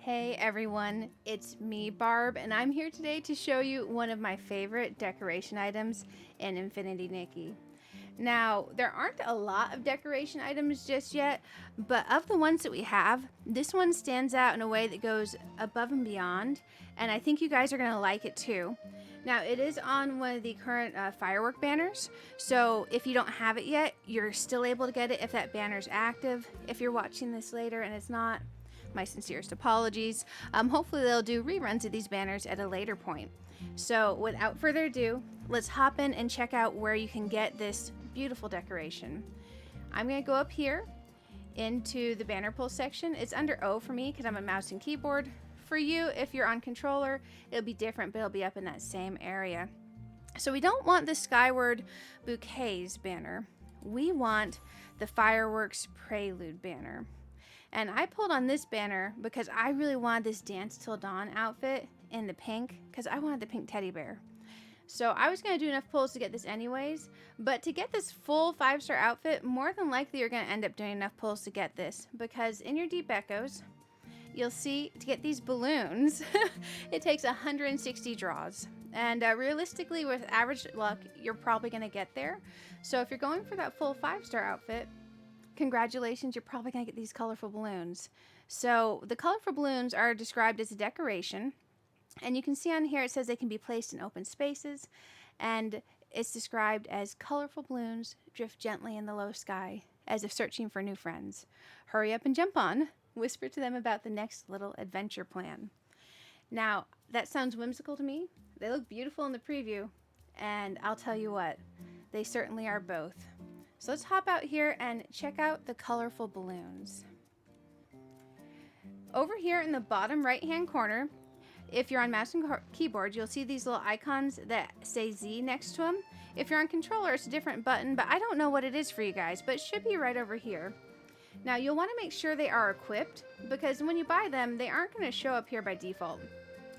Hey everyone, it's me Barb, and I'm here today to show you one of my favorite decoration items in Infinity Nikki. Now, there aren't a lot of decoration items just yet, but of the ones that we have, this one stands out in a way that goes above and beyond, and I think you guys are going to like it too. Now, it is on one of the current firework banners, so if you don't have it yet, you're still able to get it if that banner's active. If you're watching this later and it's not, my sincerest apologies. Hopefully they'll do reruns of these banners at a later point. So without further ado, let's hop in and check out where you can get this beautiful decoration. I'm going to go up here into the banner pull section. It's under O for me because I'm a mouse and keyboard. For you, if you're on controller, it'll be different, but it'll be up in that same area. So we don't want the Skyward Bouquets banner. We want the Fireworks Prelude banner. And I pulled on this banner because I really wanted this Dance Till Dawn outfit in the pink because I wanted the pink teddy bear. So I was going to do enough pulls to get this anyways, but to get this full 5-star outfit, more than likely you're going to end up doing enough pulls to get this, because in your deep echoes, you'll see to get these balloons, it takes 160 draws. And realistically, with average luck, you're probably going to get there. So if you're going for that full 5-star outfit, congratulations, you're probably going to get these colorful balloons. So the colorful balloons are described as a decoration, and you can see on here it says they can be placed in open spaces, and it's described as colorful balloons drift gently in the low sky as if searching for new friends. Hurry up and jump on. Whisper to them about the next little adventure plan. Now, that sounds whimsical to me. They look beautiful in the preview, and I'll tell you what, they certainly are both. So let's hop out here and check out the colorful balloons. Over here in the bottom right hand corner, if you're on mouse and keyboard, you'll see these little icons that say Z next to them. If you're on controller, it's a different button, but I don't know what it is for you guys, but it should be right over here. Now you'll want to make sure they are equipped, because when you buy them, they aren't going to show up here by default.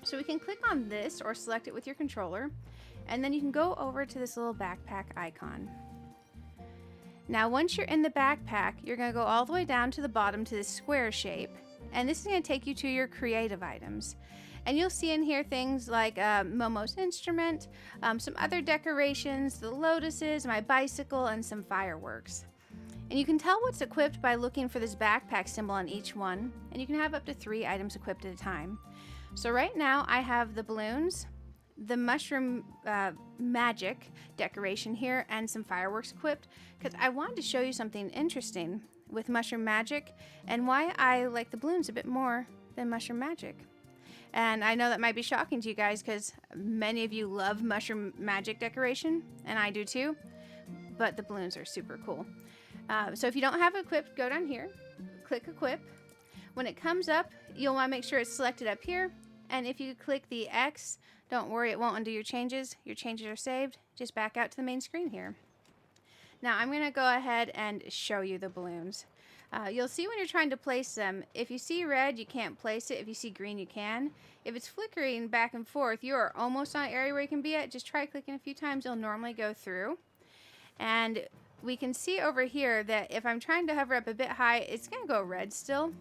So we can click on this or select it with your controller, and then you can go over to this little backpack icon. Now once you're in the backpack, you're going to go all the way down to the bottom to this square shape, and this is going to take you to your creative items. And you'll see in here things like Momo's instrument, some other decorations, the lotuses, my bicycle, and some fireworks. And you can tell what's equipped by looking for this backpack symbol on each one, and you can have up to 3 items equipped at a time. So right now I have the balloons, the mushroom magic decoration here, and some fireworks equipped, because I wanted to show you something interesting with mushroom magic and why I like the balloons a bit more than mushroom magic. And I know that might be shocking to you guys because many of you love mushroom magic decoration, and I do too, but the balloons are super cool. So if you don't have it equipped, go down here, click equip. When it comes up, you'll want to make sure it's selected up here, and if you click the X, don't worry, it won't undo your changes. Your changes are saved. Just back out to the main screen here. Now I'm going to go ahead and show you the balloons. You'll see when you're trying to place them, if you see red, you can't place it. If you see green, you can. If it's flickering back and forth, you are almost on an area where you can be at. Just try clicking a few times, it'll normally go through. And we can see over here that if I'm trying to hover up a bit high, it's going to go red still.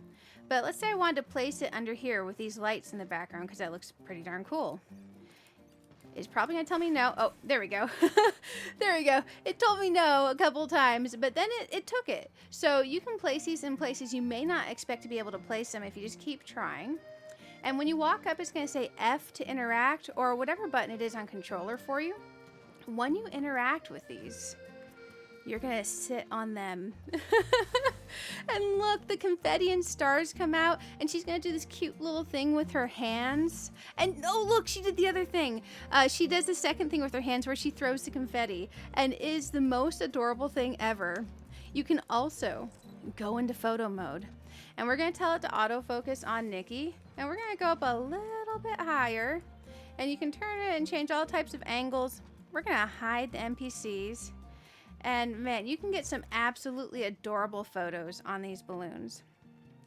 But let's say I wanted to place it under here with these lights in the background, because that looks pretty darn cool. It's probably going to tell me no. Oh, there we go. There we go. It told me no a couple times, but then it took it. So you can place these in places you may not expect to be able to place them if you just keep trying. And when you walk up, it's going to say F to interact, or whatever button it is on controller for you. When you interact with these, you're going to sit on them. And look, the confetti and stars come out, and she's going to do this cute little thing with her hands. And oh, look, she did the other thing. She does the second thing with her hands where she throws the confetti, and is the most adorable thing ever. You can also go into photo mode, and we're going to tell it to autofocus on Nikki, and we're going to go up a little bit higher, and you can turn it and change all types of angles. We're going to hide the NPCs. And man, you can get some absolutely adorable photos on these balloons.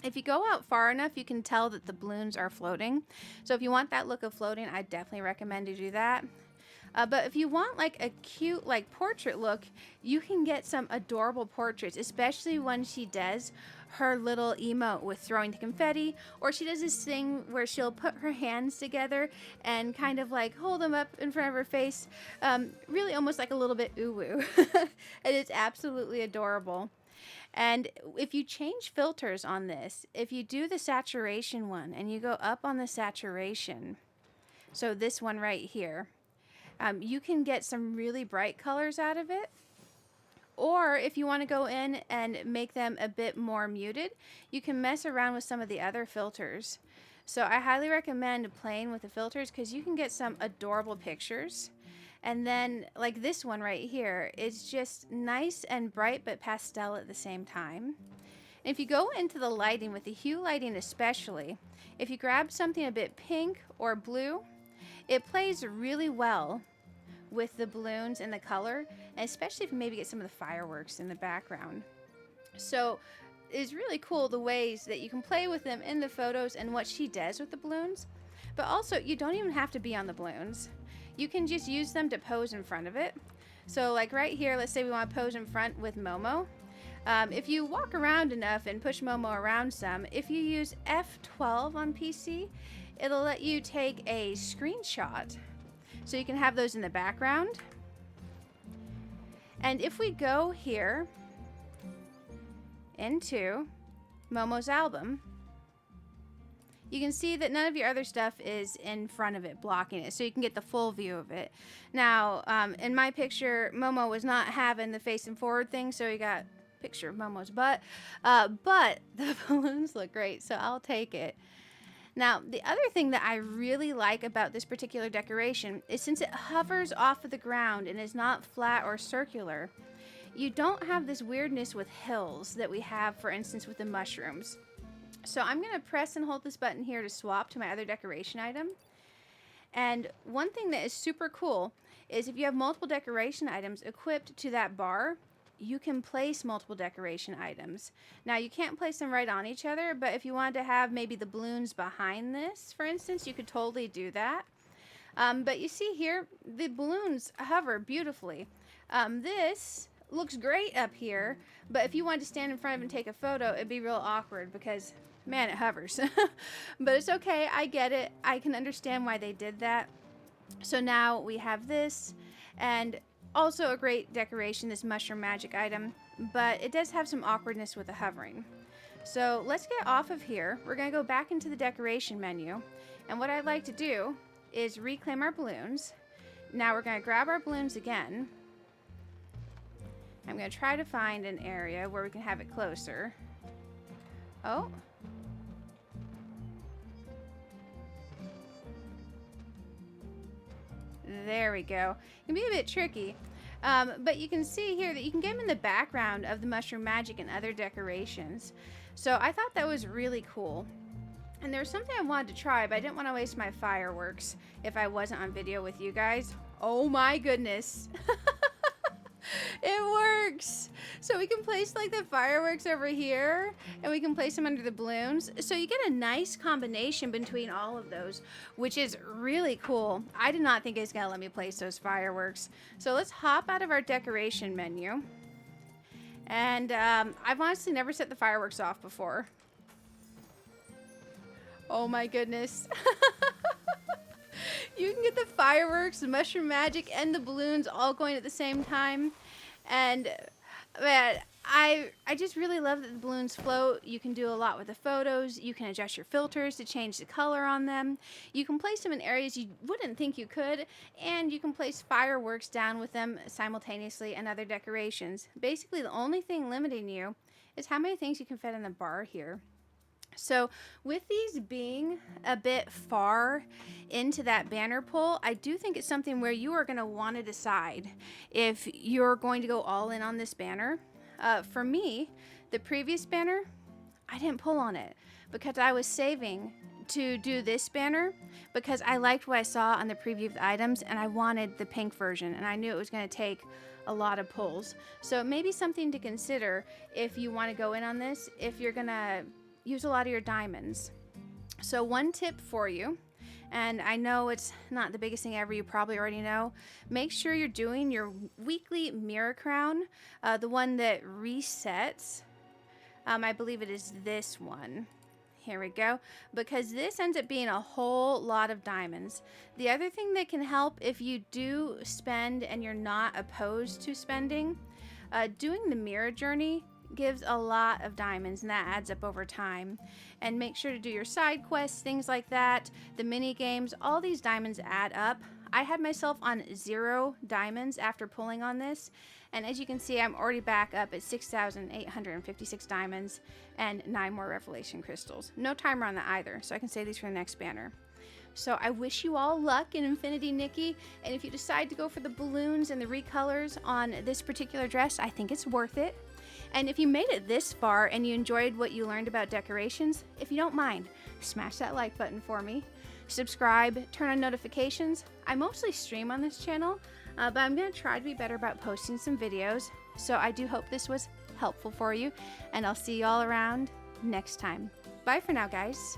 If you go out far enough, you can tell that the balloons are floating. So if you want that look of floating, I definitely recommend you do that. But if you want like a cute like portrait look, you can get some adorable portraits, especially when she does her little emote with throwing the confetti, or she does this thing where she'll put her hands together and kind of like hold them up in front of her face, really almost like a little bit ooh-woo. And it's absolutely adorable. And if you change filters on this, if you do the saturation one and you go up on the saturation, so this one right here, you can get some really bright colors out of it. Or if you want to go in and make them a bit more muted, you can mess around with some of the other filters. So I highly recommend playing with the filters because you can get some adorable pictures. And then like this one right here, it's just nice and bright but pastel at the same time. And if you go into the lighting, with the hue lighting especially, if you grab something a bit pink or blue, it plays really well with the balloons and the color, and especially if you maybe get some of the fireworks in the background. So it's really cool the ways that you can play with them in the photos and what she does with the balloons. But also, you don't even have to be on the balloons. You can just use them to pose in front of it. So like right here, let's say we want to pose in front with Momo. If you walk around enough and push Momo around some, if you use F12 on PC, it'll let you take a screenshot. So you can have those in the background. And if we go here into Momo's album, you can see that none of your other stuff is in front of it, blocking it, so you can get the full view of it. Now, in my picture, Momo was not having the facing forward thing, so you got a picture of Momo's butt. But the balloons look great, so I'll take it. Now, the other thing that I really like about this particular decoration is since it hovers off of the ground and is not flat or circular, you don't have this weirdness with hills that we have, for instance, with the mushrooms. So I'm going to press and hold this button here to swap to my other decoration item. And one thing that is super cool is if you have multiple decoration items equipped to that bar, you can place multiple decoration items. Now you can't place them right on each other, but if you wanted to have maybe the balloons behind this, for instance, you could totally do that. But you see here, the balloons hover beautifully. This looks great up here, but if you wanted to stand in front of it and take a photo, it'd be real awkward because, man, it hovers. But it's okay, I get it. I can understand why they did that. So now we have this, and also a great decoration, this mushroom magic item, but it does have some awkwardness with the hovering. So let's get off of here. We're going to go back into the decoration menu, and what I'd like to do is reclaim our balloons. Now we're going to grab our balloons again. I'm going to try to find an area where we can have it closer. Oh. There we go. It can be a bit tricky, but you can see here that you can get them in the background of the mushroom magic and other decorations. So I thought that was really cool. And there was something I wanted to try, but I didn't want to waste my fireworks if I wasn't on video with you guys. Oh my goodness. It works. So we can place like the fireworks over here, and we can place them under the balloons. So you get a nice combination between all of those, which is really cool. I did not think it was gonna let me place those fireworks. So let's hop out of our decoration menu. And I've honestly never set the fireworks off before. Oh my goodness. You can get the fireworks, the mushroom magic, and the balloons all going at the same time. And man, I just really love that the balloons float. You can do a lot with the photos. You can adjust your filters to change the color on them. You can place them in areas you wouldn't think you could. And you can place fireworks down with them simultaneously and other decorations. Basically, the only thing limiting you is how many things you can fit in the bar here. So with these being a bit far into that banner pull, I do think it's something where you are going to want to decide if you're going to go all in on this banner. For me, the previous banner, I didn't pull on it because I was saving to do this banner because I liked what I saw on the preview of the items and I wanted the pink version and I knew it was going to take a lot of pulls. So maybe something to consider if you want to go in on this, if you're going to use a lot of your diamonds. So one tip for you, and I know it's not the biggest thing ever, you probably already know, make sure you're doing your weekly mirror crown, the one that resets I believe it is this one. Here we go, because this ends up being a whole lot of diamonds. The other thing that can help if you do spend and you're not opposed to spending, doing the mirror journey gives a lot of diamonds, and that adds up over time. And make sure to do your side quests, things like that, the mini games, all these diamonds add up. I had myself on 0 diamonds after pulling on this, and as you can see, I'm already back up at 6,856 diamonds and 9 more revelation crystals. No timer on that either, so I can save these for the next banner. So I wish you all luck in Infinity Nikki, and if you decide to go for the balloons and the recolors on this particular dress, I think it's worth it. And if you made it this far and you enjoyed what you learned about decorations, if you don't mind, smash that like button for me. Subscribe, turn on notifications. I mostly stream on this channel, but I'm going to try to be better about posting some videos. So I do hope this was helpful for you, and I'll see you all around next time. Bye for now, guys.